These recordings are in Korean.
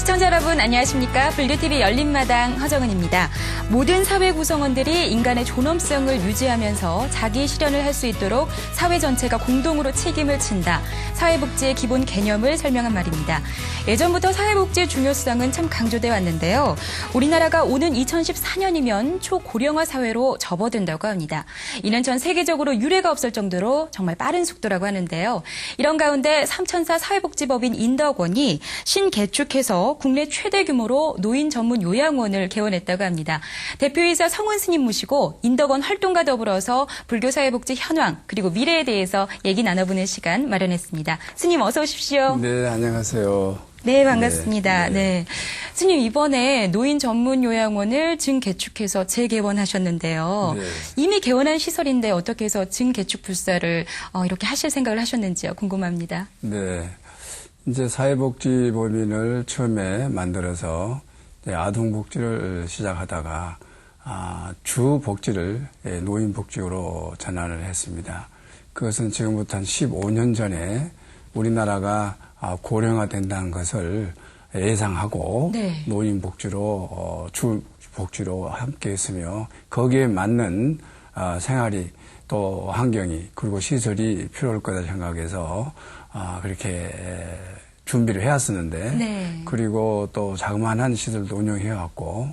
시청자 여러분 안녕하십니까? 불교TV 열린마당 허정은입니다. 모든 사회 구성원들이 인간의 존엄성을 유지하면서 자기 실현을 할 수 있도록 사회 전체가 공동으로 책임을 진다. 사회복지의 기본 개념을 설명한 말입니다. 예전부터 사회복지의 중요성은 참 강조돼 왔는데요. 우리나라가 오는 2014년이면 초고령화 사회로 접어든다고 합니다. 이는 전 세계적으로 유례가 없을 정도로 정말 빠른 속도라고 하는데요. 이런 가운데 삼천사 사회복지법인 인덕원이 신개축해서 국내 최대 규모로 노인 전문 요양원을 개원했다고 합니다. 대표이사 성훈 스님 모시고 인덕원 활동과 더불어서 불교 사회복지 현황 그리고 미래에 대해서 얘기 나눠보는 시간 마련했습니다. 스님 어서 오십시오. 네, 안녕하세요. 네, 반갑습니다. 네. 네. 스님 이번에 노인 전문 요양원을 증개축해서 재개원하셨는데요. 네. 이미 개원한 시설인데 어떻게 해서 증개축 불사를 이렇게 하실 생각을 하셨는지요? 궁금합니다. 네. 이제 사회복지법인을 처음에 만들어서 아동복지를 시작하다가 주복지를 노인복지로 전환을 했습니다. 그것은 지금부터 한 15년 전에 우리나라가 고령화 된다는 것을 예상하고 네. 노인복지로 주복지로 함께 했으며 거기에 맞는 생활이 또 환경이 그리고 시설이 필요할 거다 생각해서 그렇게 준비를 해왔었는데 네. 그리고 또 자그마한 시설도 운영해왔고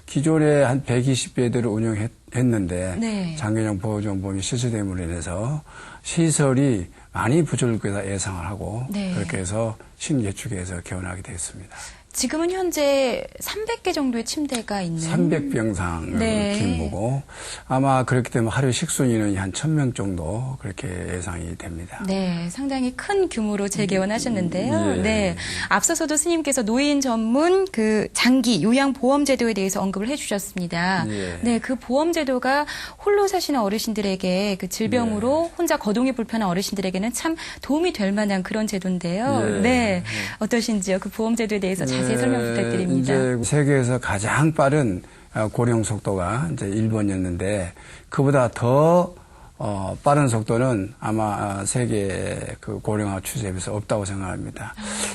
기존에 한 120배들을 운영했는데 네. 장기적 보호정보이 실시됨으로 인해서 시설이 많이 부족할 거다 예상을 하고 네. 그렇게 해서 신개축해서 개원하게 되었습니다. 지금은 현재 300개 정도의 침대가 있는 300병상을 네. 규모고 아마 그렇기 때문에 하루 식순인원이 한 1000명 정도 그렇게 예상이 됩니다. 네, 상당히 큰 규모로 재개원하셨는데요. 예. 네, 앞서서도 스님께서 노인 전문 그 장기 요양 보험 제도에 대해서 언급을 해주셨습니다. 예. 네, 그 보험 제도가 홀로 사시는 어르신들에게 그 질병으로 혼자 거동이 불편한 어르신들에게는 참 도움이 될 만한 그런 제도인데요. 예. 네, 어떠신지요? 그 보험 제도에 대해서 자세히 설명 부탁드립니다. 이제 세계에서 가장 빠른 고령 속도가 이제 일본이었는데 그보다 더 빠른 속도는 아마 세계 그 고령화 추세에서 없다고 생각합니다.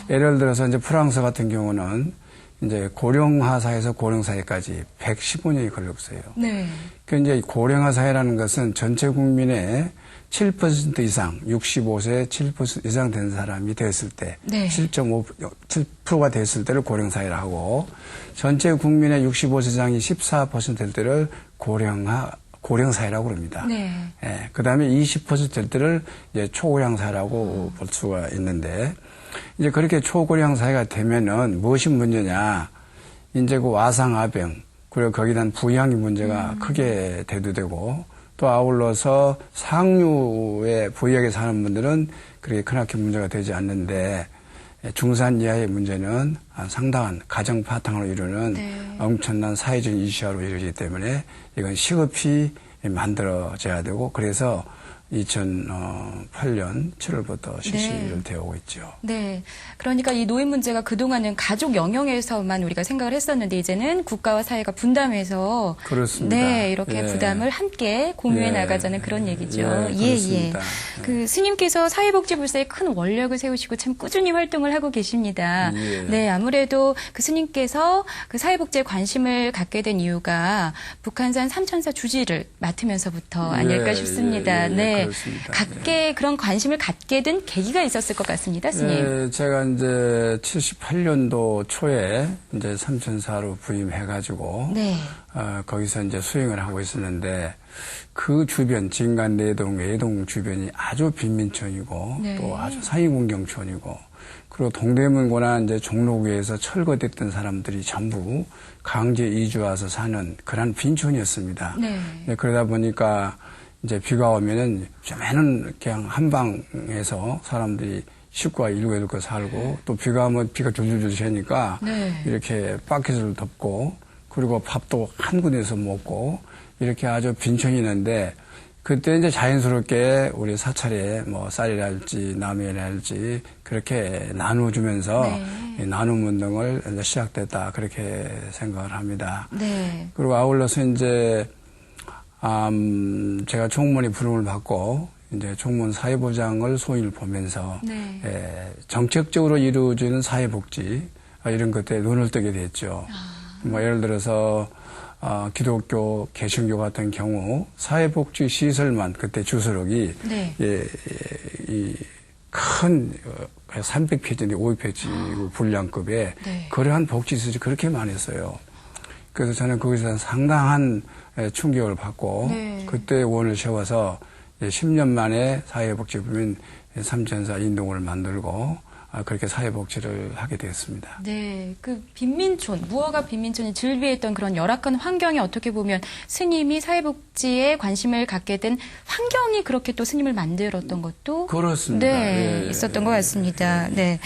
예를 들어서 이제 프랑스 같은 경우는 이제 고령화 사회에서 고령 사회까지 115년이 걸렸어요. 네. 그 이제 고령화 사회라는 것은 전체 국민의 7% 이상, 65세 7% 이상 된 사람이 됐을 때, 네. 7.7%가 됐을 때를 고령사회라 하고, 전체 국민의 65세 이상이 14% 될 때를 고령사회라고 그럽니다. 네. 예, 그 다음에 20% 될 때를 이제 초고령사회라고 볼 수가 있는데, 이제 그렇게 초고령사회가 되면은 무엇이 문제냐, 이제 그 와상아병, 그리고 거기에 대한 부양의 문제가 크게 대두되고, 또 아울러서 상류의 부역에 사는 분들은 그렇게 크나큰 문제가 되지 않는데 중산 이하의 문제는 상당한 가정 바탕으로 이루는 네. 엄청난 사회적 이슈화로 이루어지기 때문에 이건 시급히 만들어져야 되고 그래서 2008년 7월부터 실시를 되어 오고 있죠. 네. 그러니까 이 노인 문제가 그동안은 가족 영역에서만 우리가 생각을 했었는데 이제는 국가와 사회가 분담해서 그렇습니다. 네, 이렇게 예. 부담을 함께 공유해 예. 나가자는 그런 얘기죠. 그렇습니다. 그 스님께서 사회복지불사에 큰 원력을 세우시고 참 꾸준히 활동을 하고 계십니다. 예. 네, 아무래도 그 스님께서 그 사회복지에 관심을 갖게 된 이유가 북한산 삼천사 주지를 맡으면서부터 아닐까 싶습니다. 네. 그렇습니다. 갖게 그런 관심을 갖게 된 계기가 있었을 것 같습니다, 스님. 네, 제가 이제 78년도 초에 이제 삼천사로 부임해가지고 네. 거기서 이제 수행을 하고 있었는데 그 주변 진간 내동, 외동 주변이 아주 빈민촌이고 네. 또 아주 상위군경촌이고 그리고 동대문고나 이제 종로구에서 철거됐던 사람들이 전부 강제 이주 와서 사는 그런 빈촌이었습니다. 네. 네, 그러다 보니까 이제 비가 오면은 좀에는 그냥 한방에서 사람들이 식구가 일고 일고 살고 또 비가 오면 비가 줄줄줄 새니까 네. 이렇게 바켓을 덮고 그리고 밥도 한 군데서 먹고 이렇게 아주 빈촌이었는데 그때 이제 자연스럽게 우리 사찰에 뭐 쌀이랄지 나무랄지 그렇게 나눠주면서 네. 나눔 운동을 이제 시작됐다 그렇게 생각을 합니다. 네. 그리고 아울러서 이제 제가 총무원의 부름을 받고 이제 총무원 사회보장을 소인을 보면서 네. 정책적으로 이루어지는 사회복지 이런 것들에 눈을 뜨게 됐죠. 뭐 예를 들어서 기독교, 개신교 같은 경우 사회복지 시설만 그때 주소록이 네. 큰 300페이지인데 500페이지 분량급의 네. 그러한 복지시설이 그렇게 많았어요. 그래서 저는 거기서 상당한 충격을 받고 네. 그때 원을 세워서 10년 만에 사회복지부인 삼천사 인동을 만들고 그렇게 사회복지를 하게 되었습니다. 네, 그 빈민촌, 무허가 빈민촌이 즐비했던 그런 열악한 환경에 어떻게 보면 스님이 사회복지에 관심을 갖게 된 환경이 그렇게 또 스님을 만들었던 것도 그렇습니다. 네, 예, 있었던 것 같습니다. 네,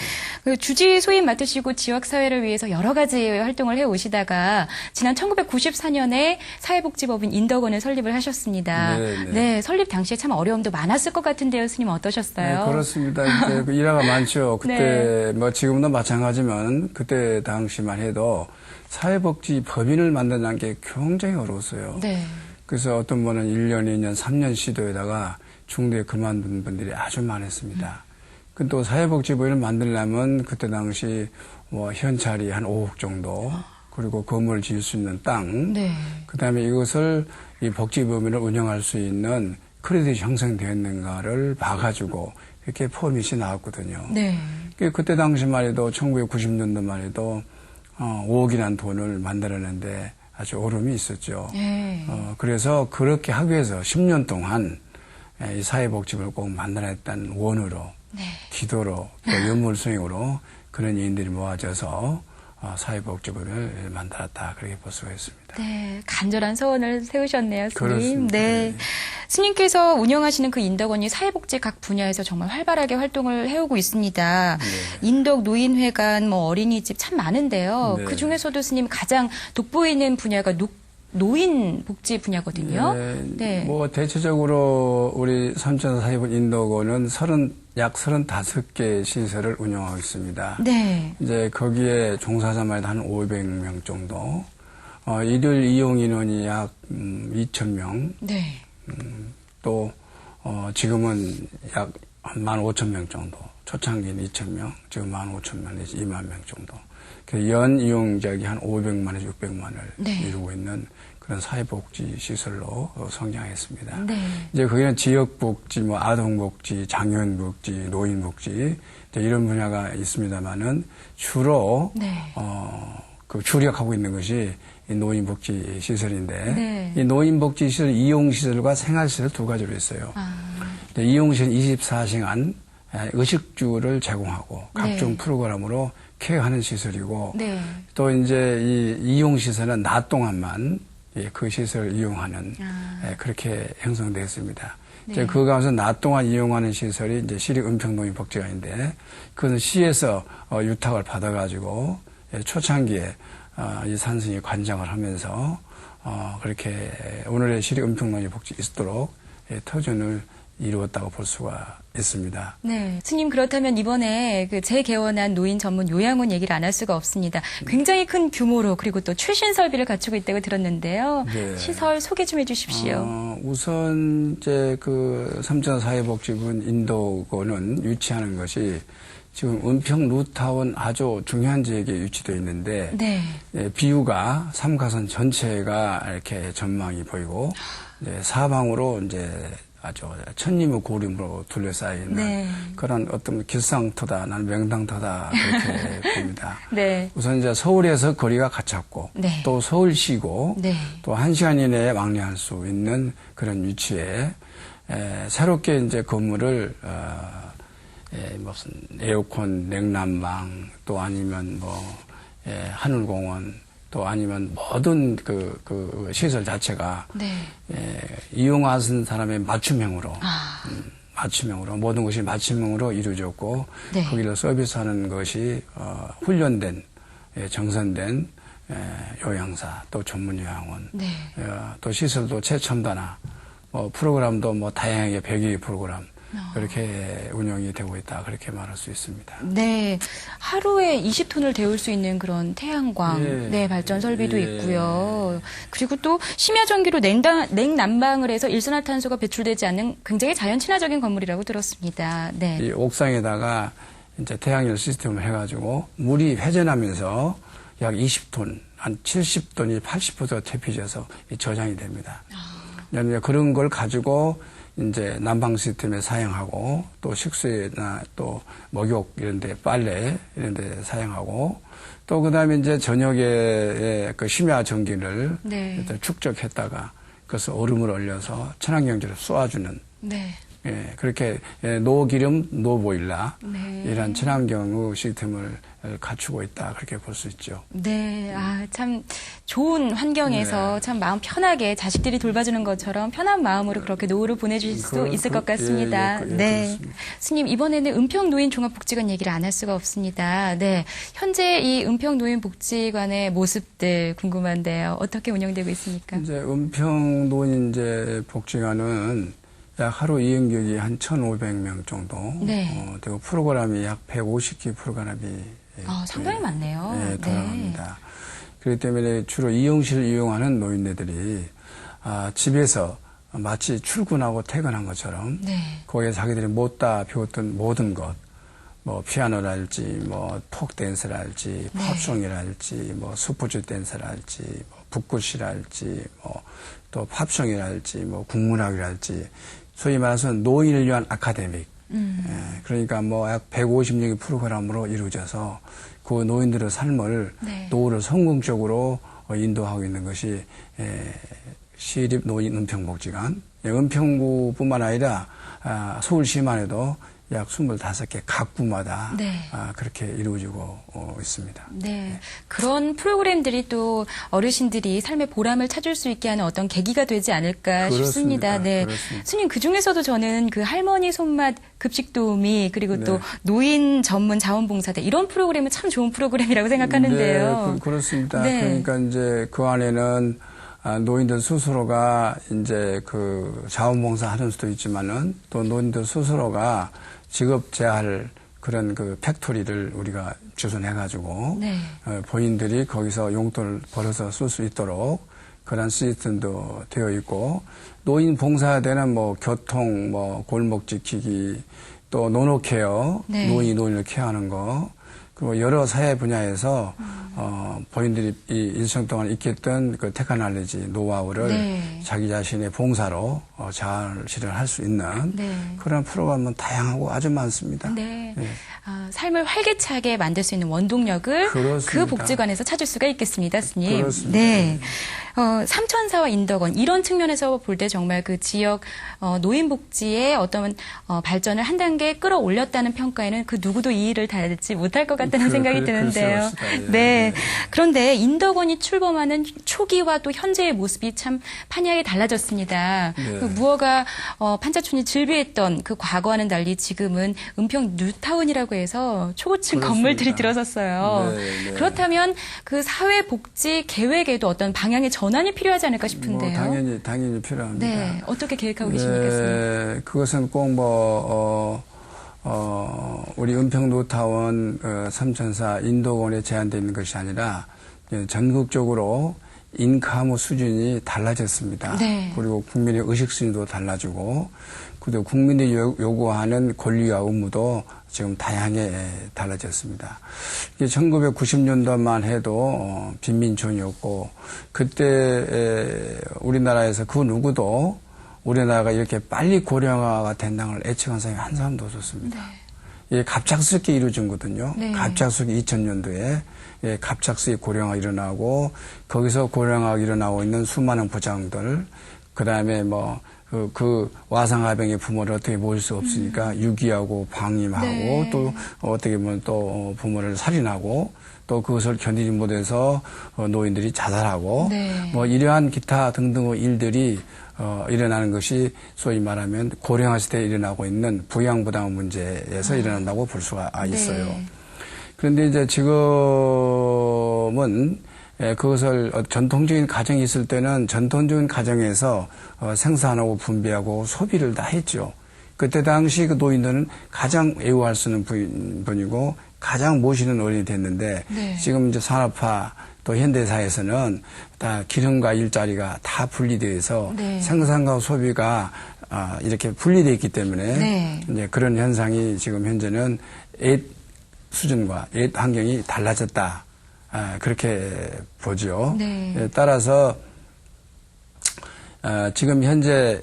그 주지 소임 맡으시고 지역 사회를 위해서 여러 가지 활동을 해 오시다가 지난 1994년에 사회복지법인 인덕원을 설립을 하셨습니다. 네, 설립 당시에 참 어려움도 많았을 것 같은데요, 스님 어떠셨어요? 네, 그렇습니다. 이제 그 일화가 많죠. 그때 뭐 지금도 마찬가지지만 그때 당시만 해도 사회복지 법인을 만든다는 게 굉장히 어려웠어요. 네. 그래서 어떤 분은 1년, 2년, 3년 시도에다가 중도에 그만둔 분들이 아주 많았습니다. 근데 또 사회복지법인을 만들려면 그때 당시 뭐 현찰이 한 5억 정도, 그리고 건물을 지을 수 있는 땅, 네. 그다음에 이것을 이 복지법인을 운영할 수 있는 크레딧이 형성되었는가를 봐가지고 이렇게 포맷이 나왔거든요. 네. 그때 당시만 해도 1990년도만 해도 5억이라는 돈을 만들었는데 아주 어려움이 있었죠. 네. 그래서 그렇게 하기 위해서 10년 동안 이 사회복지를 꼭 만들어냈다는 원으로, 네. 기도로, 또 연물수행으로 그런 인들이 모아져서 사회복지부를 만들었다, 그렇게 볼 수가 있습니다. 네, 간절한 소원을 세우셨네요, 스님. 그렇습니다. 네. 스님께서 운영하시는 그 인덕원이 사회복지 각 분야에서 정말 활발하게 활동을 해오고 있습니다. 네. 인덕 노인회관, 뭐 어린이집 참 많은데요. 네. 그 중에서도 스님 가장 돋보이는 분야가 노인 복지 분야거든요. 네. 뭐 대체적으로 우리 삼천사 사회복 인덕원은 약 35개 시설을 운영하고 있습니다. 네. 이제 거기에 종사자만 한 500명 정도, 일요일 이용 인원이 약 2,000명, 네. 또 지금은 약 15,000명 정도, 초창기는 2,000명, 지금 15,000명 내지 2만 명 정도. 연 이용자가 한 500만에서 600만을 네. 이루고 있는 그런 사회복지 시설로 성장했습니다. 네. 이제 거기는 지역복지, 뭐 아동복지, 장애인복지, 노인복지 이런 분야가 있습니다만은 주로 네. 그 주력하고 있는 것이 이 노인복지 시설인데 네. 이 노인복지 시설 이용시설과 생활시설 두 가지로 있어요. 이용시설 24시간 의식주를 제공하고 각종 네. 프로그램으로 케어하는 시설이고 네. 또 이제 이 이용시설은 낮 동안만 그 시설을 이용하는 그렇게 형성되어 있습니다. 네. 이제 그 가운데서 낮 동안 이용하는 시설이 이제 시립 은평노인복지관인데 그것은 시에서 유탁을 받아가지고 초창기에 이 산승이 관장을 하면서 그렇게 오늘의 시립 은평노인복지 있도록 터전을 이루었다고 볼 수가 있습니다. 네. 스님, 그렇다면 이번에 그 재개원한 노인 전문 요양원 얘기를 안 할 수가 없습니다. 굉장히 큰 규모로 그리고 또 최신 설비를 갖추고 있다고 들었는데요. 네. 시설 소개 좀 해주십시오. 우선 이제 그 삼천사회복지군 인도고는 유치하는 것이 지금 은평 루타운 아주 중요한 지역에 위치되어 있는데 네. 비유가 3가선 전체가 이렇게 전망이 보이고 이제 사방으로 이제 아주 천리무 고림으로 둘러싸여 있는 네. 그런 어떤 길상터다, 나는 명당터다 그렇게 봅니다. 네. 우선 이제 서울에서 거리가 가깝고 네. 또 서울시고 네. 또 1시간 이내에 왕래할 수 있는 그런 위치에 새롭게 이제 건물을 무슨 에어컨, 냉난방 또 아니면 뭐 하늘공원 또 아니면 모든 그 시설 자체가 네. 이용하는 사람의 맞춤형으로 맞춤형으로 모든 것이 맞춤형으로 이루어졌고 네. 거기를 서비스하는 것이 훈련된 정선된 요양사 또 전문 요양원 네. 또 시설도 최첨단화 프로그램도 뭐 다양하게 100여 프로그램 그렇게 운영이 되고 있다 그렇게 말할 수 있습니다. 네, 하루에 20톤을 데울 수 있는 그런 태양광 네, 발전 설비도 있고요. 그리고 또 심야 전기로 냉난방을 해서 일산화탄소가 배출되지 않는 굉장히 자연 친화적인 건물이라고 들었습니다. 네. 이 옥상에다가 이제 태양열 시스템을 해가지고 물이 회전하면서 약 20톤, 한 70톤이 80%가 퇴피져서 저장이 됩니다. 그런 걸 가지고 이제 난방 시스템에 사용하고 또 식수나 또 목욕 이런 데 빨래 이런 데 사용하고 또 그다음에 이제 저녁에 그 심야 전기를 네. 축적했다가 그래서 얼음을 얼려서 친환경제로 쏘아주는 네. 예, 그렇게 노기름, 노보일러 네. 이런 친환경 시스템을 갖추고 있다 그렇게 볼 수 있죠. 네, 참 좋은 환경에서 참 마음 편하게 자식들이 돌봐주는 것처럼 편한 마음으로 그렇게 노후를 보내주실 수 있을 것 같습니다. 네, 그렇습니다. 스님 이번에는 은평노인종합복지관 얘기를 안 할 수가 없습니다. 네, 현재 이 은평노인복지관의 모습들 궁금한데요. 어떻게 운영되고 있습니까? 이제 은평노인 복지관은 약 하루 이용객이 한 1,500명 정도 네. 되고 프로그램이 약 150개 프로그램이 상당히 많네요. 돌아갑니다. 그렇기 때문에 주로 이용실을 이용하는 노인네들이 집에서 마치 출근하고 퇴근한 것처럼 네. 거기에 자기들이 못다 배웠던 모든 것, 뭐 피아노랄지, 뭐 톡댄스랄지, 팝송이랄지, 뭐 스포츠 댄스랄지, 뭐 북굿이랄지, 뭐 또 팝송이랄지, 뭐 국문학이랄지, 소위 말해서 노인을 위한 아카데믹. 그러니까 뭐 약 150명의 프로그램으로 이루어져서 그 노인들의 삶을 노후를 성공적으로 인도하고 있는 것이 시립 노인 은평복지관. 은평구뿐만 아니라 서울시만 해도 약 25개 각 구마다 그렇게 이루어지고 있습니다. 네. 그런 프로그램들이 또 어르신들이 삶의 보람을 찾을 수 있게 하는 어떤 계기가 되지 않을까 싶습니다. 네. 그렇습니다. 스님, 그 중에서도 저는 그 할머니 손맛 급식 도우미 그리고 또 노인 전문 자원봉사대 이런 프로그램은 참 좋은 프로그램이라고 생각하는데요. 네, 그렇습니다. 네. 그러니까 이제 그 안에는 노인들 스스로가 이제 그 자원봉사 하는 수도 있지만은 또 노인들 스스로가 직업 재할 그런 그 팩토리를 우리가 주선해가지고 본인들이 거기서 용돈을 벌어서 쓸 수 있도록 그런 시스템도 되어 있고 노인 봉사대는 뭐 교통, 뭐 골목 지키기, 또 노노케어, 노인을 케어하는 거. 그리고 여러 사회 분야에서 본인들이 이 일생 동안 익혔던 그 테크놀로지 노하우를 자기 자신의 봉사로 잘 실현할 수 있는 그런 프로그램은 다양하고 아주 많습니다. 네. 삶을 활기차게 만들 수 있는 원동력을 그렇습니다. 그 복지관에서 찾을 수가 있겠습니다, 스님. 그렇습니다. 네. 삼천사와 인덕원 이런 측면에서 볼 때 정말 그 지역 노인복지의 어떤 발전을 한 단계 끌어올렸다는 평가에는 그 누구도 이의를 달지 못할 것 같다는 생각이 드는데요. 네. 그런데 인덕원이 출범하는 초기와 또 현재의 모습이 참 판이하게 달라졌습니다. 그 무허가 판자촌이 즐비했던 그 과거와는 달리 지금은 은평 뉴타운이라고 해서 초고층 건물들이 들어섰어요. 그렇다면 그 사회복지 계획에도 어떤 방향의 전환이 필요하지 않을까 싶은데요. 당연히 필요합니다. 네, 어떻게 계획하고 계십니까, 스님? 그것은 꼭 우리 은평 뉴타운 삼천사 인덕원에 제한되어 있는 것이 아니라 전국적으로 인카무 수준이 달라졌습니다. 그리고 국민의 의식 수준도 달라지고 그리고 국민이 요구하는 권리와 의무도 지금 다양하게 달라졌습니다. 1990년도만 해도 빈민촌이었고 그때 우리나라에서 그 누구도 우리나라가 이렇게 빨리 고령화가 된다는 걸 예측한 사람이 한 사람도 없었습니다. 이게 갑작스럽게 이루어진 거거든요. 갑작스럽게 2000년도에 갑작스럽게 고령화가 일어나고 거기서 고령화가 일어나고 있는 수많은 부장들 그다음에 그 와상아병의 부모를 어떻게 모을 수 없으니까 유기하고 방임하고 또 어떻게 보면 또 부모를 살인하고 또 그것을 견디지 못해서 노인들이 자살하고 뭐 이러한 기타 등등의 일들이 일어나는 것이 소위 말하면 고령화 시대에 일어나고 있는 부양부담 문제에서 일어난다고 볼 수가 있어요. 그런데 이제 지금은 그것을 전통적인 가정이 있을 때는 전통적인 가정에서 생산하고 분배하고 소비를 다 했죠. 그때 당시 그 노인들은 가장 애호할 수 있는 분이고 가장 모시는 어른이 됐는데 지금 이제 산업화 또 현대사에서는 다 기능과 일자리가 다 분리되어서 생산과 소비가 이렇게 분리되어 있기 때문에 이제 그런 현상이 지금 현재는 수준과 옛 환경이 달라졌다. 그렇게 보죠. 네. 따라서 지금 현재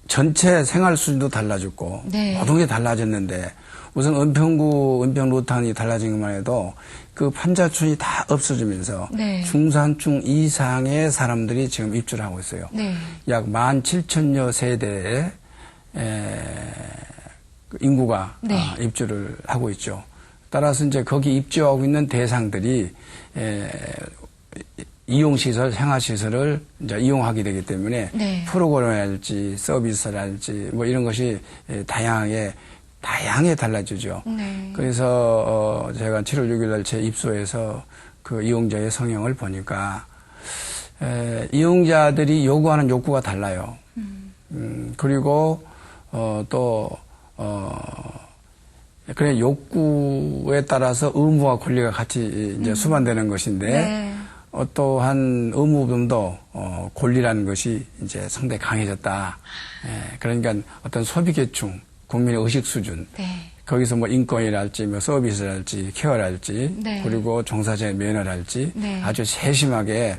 전체 생활 수준도 달라졌고 네. 모든 게 달라졌는데 우선 은평구 은평 루탄이 달라진 것만 해도 그 판자촌이 다 없어지면서 네. 중산층 이상의 사람들이 지금 입주를 하고 있어요. 네. 약 17,000여 세대의 그 인구가 네. 입주를 하고 있죠. 따라서 이제 거기 입주하고 있는 대상들이 이용시설, 생활시설을 이제 이용하게 되기 때문에 네. 프로그램이랄지 서비스랄지 뭐 이런 것이 다양하게 달라지죠. 네. 그래서 제가 7월 6일 날 제 입소해서 그 이용자의 성향을 보니까 이용자들이 요구하는 욕구가 달라요. 그리고 그래 욕구에 따라서 의무와 권리가 같이 이제 수반되는 것인데 네. 어떠한 의무분도 권리라는 것이 이제 상당히 강해졌다. 그러니까 어떤 소비계층, 국민의 의식 수준, 네. 거기서 뭐 인권이랄지, 뭐 서비스랄지, 케어랄지, 네. 그리고 종사자의 매너랄지 네. 아주 세심하게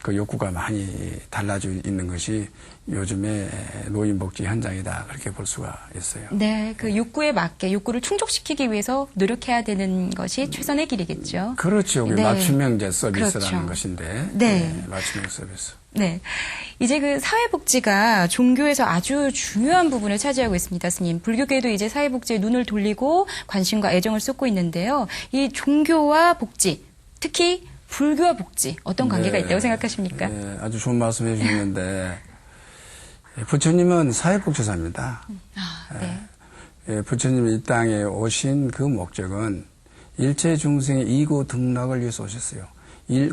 그 욕구가 많이 달라져 있는 것이 요즘의 노인복지 현장이다. 그렇게 볼 수가 있어요. 네, 그 욕구에 맞게 욕구를 충족시키기 위해서 노력해야 되는 것이 최선의 길이겠죠. 그렇죠. 그게 네. 맞춤형 이제 서비스라는 그렇죠. 것인데. 네. 맞춤형 서비스. 네. 이제 그 사회복지가 종교에서 아주 중요한 부분을 차지하고 있습니다, 스님. 불교계도 이제 사회복지에 눈을 돌리고 관심과 애정을 쏟고 있는데요. 이 종교와 복지, 특히 불교와 복지, 어떤 관계가 네. 있다고 생각하십니까? 네, 아주 좋은 말씀 해주셨는데, 부처님은 사회복지사입니다. 네. 부처님이 이 땅에 오신 그 목적은 일체 중생의 이고 등락을 위해서 오셨어요.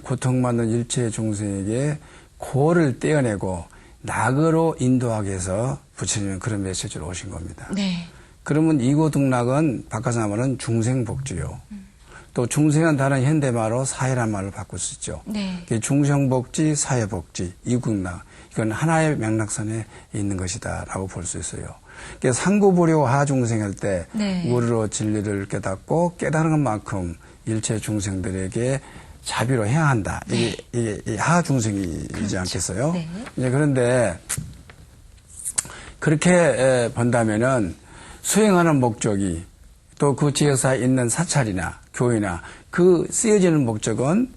고통받는 일체 중생에게 고를 떼어내고 낙으로 인도하기 위해서 부처님은 그런 메시지로 오신 겁니다. 네. 그러면 이고 등락은 바꿔서 말하면 중생복지요. 또 중생은 다른 현대말로 사회란 말을 바꿀 수 있죠. 네. 중생복지, 사회복지, 이국락 이건 하나의 맥락선에 있는 것이다라고 볼 수 있어요. 상구불효 하중생할 때 네. 우리로 진리를 깨닫고 깨달은 것만큼 일체 중생들에게 자비로 해야 한다. 이게 하중생이지 그렇죠. 않겠어요? 네. 이제 그런데 그렇게 본다면은 수행하는 목적이 또 그 지역사에 있는 사찰이나 교회나 그 쓰여지는 목적은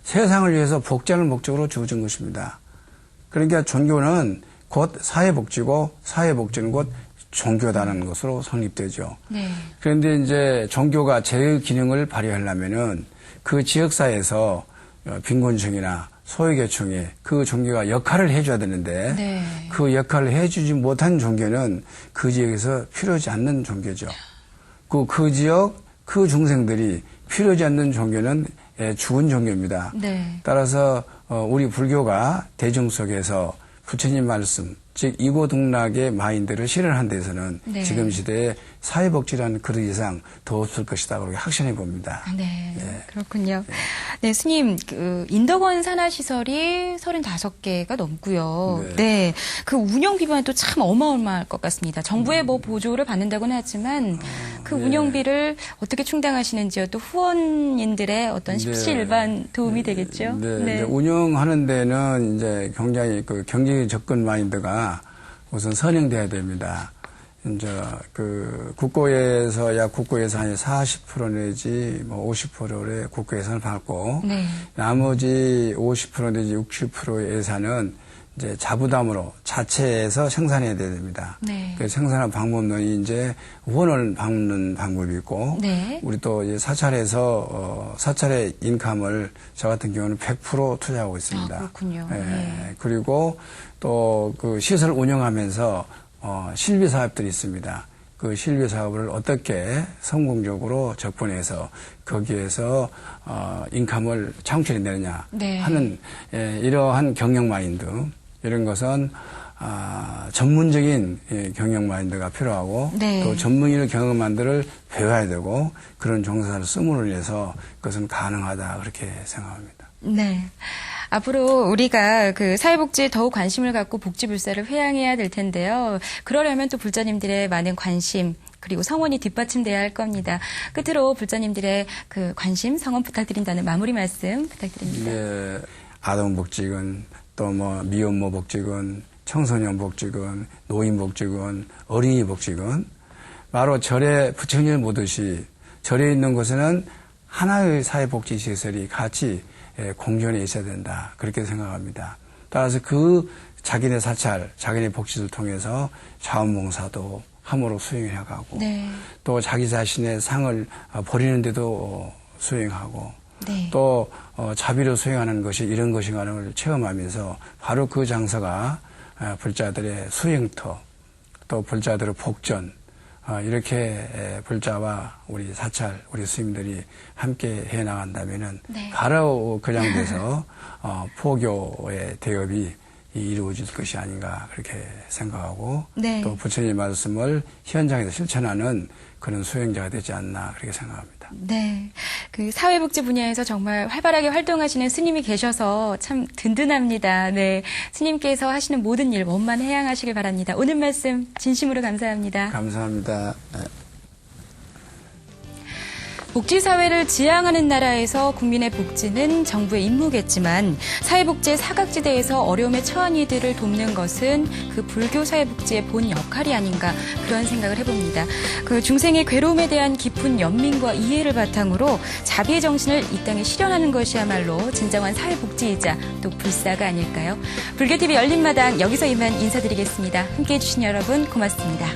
세상을 위해서 복지하는 목적으로 주어진 것입니다. 그러니까 종교는 곧 사회복지고 사회복지는 곧 종교다는 것으로 성립되죠. 네. 그런데 이제 종교가 제 기능을 발휘하려면은 그 지역사회에서 빈곤층이나 소외계층에 그 종교가 역할을 해줘야 되는데 네. 그 역할을 해주지 못한 종교는 그 지역에서 필요하지 않는 종교죠. 그 지역 그 중생들이 필요하지 않는 종교는 죽은 종교입니다. 네. 따라서 우리 불교가 대중 속에서 부처님 말씀, 즉 이고등락의 마인드를 실현한 데서는 네. 지금 시대에 사회복지라는 그 이상 더 없을 것이다 그렇게 확신해 봅니다. 네, 예. 그렇군요. 네, 스님, 그 인덕원 산하시설이 35개가 넘고요. 네. 네, 그 운영비만 또 참 어마어마할 것 같습니다. 정부의 뭐 보조를 받는다고는 하지만 그 네. 운영비를 어떻게 충당하시는지요? 또 후원인들의 어떤 네. 십시일반 도움이 되겠죠? 네, 이제 운영하는 데는 이제 굉장히 그 경제 접근 마인드가 우선 선행돼야 됩니다. 이제 그 국고에서 약 국고 예산이 40% 내지 뭐 50%의 국고 예산을 받고 네. 나머지 50% 내지 60%의 예산은 이제 자부담으로 자체에서 생산해야 됩니다. 네. 그 생산한 방법론이 이제 후원을 받는 방법이 있고 네. 우리 또 이제 사찰에서 사찰의 인컴을 저 같은 경우는 100% 투자하고 있습니다. 아, 그렇군요. 예. 네. 그리고 또 그 시설 운영하면서 실비 사업들이 있습니다. 그 실비 사업을 어떻게 성공적으로 접근해서 거기에서 인컴을 창출해내느냐 네. 하는 이러한 경영 마인드 이런 것은 전문적인 경영 마인드가 필요하고 네. 또 전문인의 경영 마인드를 배워야 되고 그런 종사를 씀으로 인해서 그것은 가능하다 그렇게 생각합니다. 네. 앞으로 우리가 그 사회복지에 더욱 관심을 갖고 복지불사를 회양해야 될 텐데요. 그러려면 또 불자님들의 많은 관심, 그리고 성원이 뒷받침돼야 할 겁니다. 끝으로 불자님들의 그 관심, 성원 부탁드린다는 마무리 말씀 부탁드립니다. 네, 아동복지관, 또 뭐 미혼모 복지관, 청소년 복지관, 노인 복지관, 어린이 복지관, 바로 절에 부처님을 모듯이 절에 있는 곳에는 하나의 사회복지시설이 같이 공존해 있어야 된다. 그렇게 생각합니다. 따라서 그 자기네 사찰, 자기네 복지를 통해서 자원봉사도 함으로 수행해 가고 네. 또 자기 자신의 상을 버리는데도 수행하고 네. 또 자비로 수행하는 것이 이런 것인가를 를 체험하면서 바로 그 장소가 불자들의 수행터 또 불자들의 복전 이렇게 불자와 우리 사찰 우리 스님들이 함께 해나간다면은 네. 바로 그 장소에서 포교의 대업이 이루어질 것이 아닌가 그렇게 생각하고 네. 또 부처님의 말씀을 현장에서 실천하는 그런 수행자가 되지 않나 그렇게 생각합니다. 네. 그 사회복지 분야에서 정말 활발하게 활동하시는 스님이 계셔서 참 든든합니다. 네. 스님께서 하시는 모든 일 원만해양하시길 바랍니다. 오늘 말씀 진심으로 감사합니다. 감사합니다. 복지사회를 지향하는 나라에서 국민의 복지는 정부의 임무겠지만 사회복지의 사각지대에서 어려움에 처한 이들을 돕는 것은 그 불교 사회복지의 본 역할이 아닌가 그런 생각을 해봅니다. 그 중생의 괴로움에 대한 깊은 연민과 이해를 바탕으로 자비의 정신을 이 땅에 실현하는 것이야말로 진정한 사회복지이자 또 불사가 아닐까요? 불교TV 열린마당 여기서 이만 인사드리겠습니다. 함께해 주신 여러분 고맙습니다.